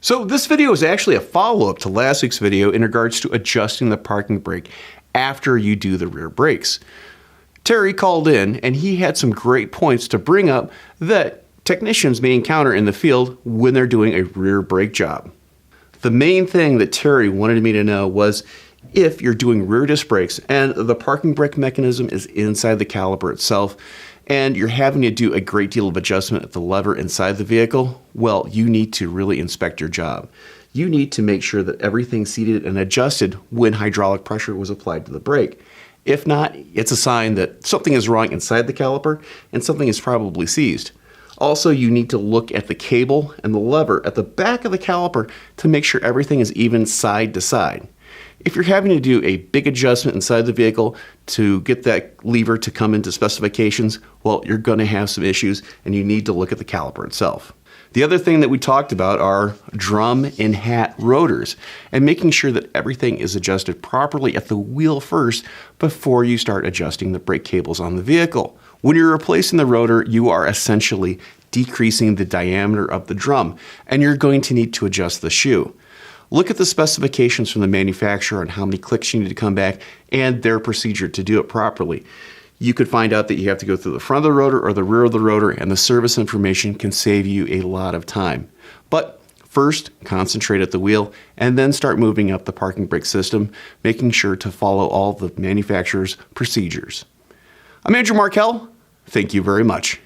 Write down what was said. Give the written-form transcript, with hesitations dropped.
So this video is actually a follow-up to last week's video in regards to adjusting the parking brake after you do the rear brakes. Terry called in and he had some great points to bring up that technicians may encounter in the field when they're doing a rear brake job. The main thing that Terry wanted me to know was if you're doing rear disc brakes and the parking brake mechanism is inside the caliper itself and you're having to do a great deal of adjustment at the lever inside the vehicle, well, you need to really inspect your job. You need to make sure that everything's seated and adjusted when hydraulic pressure was applied to the brake. If not, it's a sign that something is wrong inside the caliper and something is probably seized. Also, you need to look at the cable and the lever at the back of the caliper to make sure everything is even side to side. If you're having to do a big adjustment inside the vehicle to get that lever to come into specifications, well, you're going to have some issues and you need to look at the caliper itself. The other thing that we talked about are drum and hat rotors and making sure that everything is adjusted properly at the wheel first before you start adjusting the brake cables on the vehicle. When you're replacing the rotor, you are essentially decreasing the diameter of the drum and you're going to need to adjust the shoe. Look at the specifications from the manufacturer on how many clicks you need to come back and their procedure to do it properly. You could find out that you have to go through the front of the rotor or the rear of the rotor, and the service information can save you a lot of time. But first, concentrate at the wheel and then start moving up the parking brake system, making sure to follow all the manufacturer's procedures. I'm Andrew Markell. Thank you very much.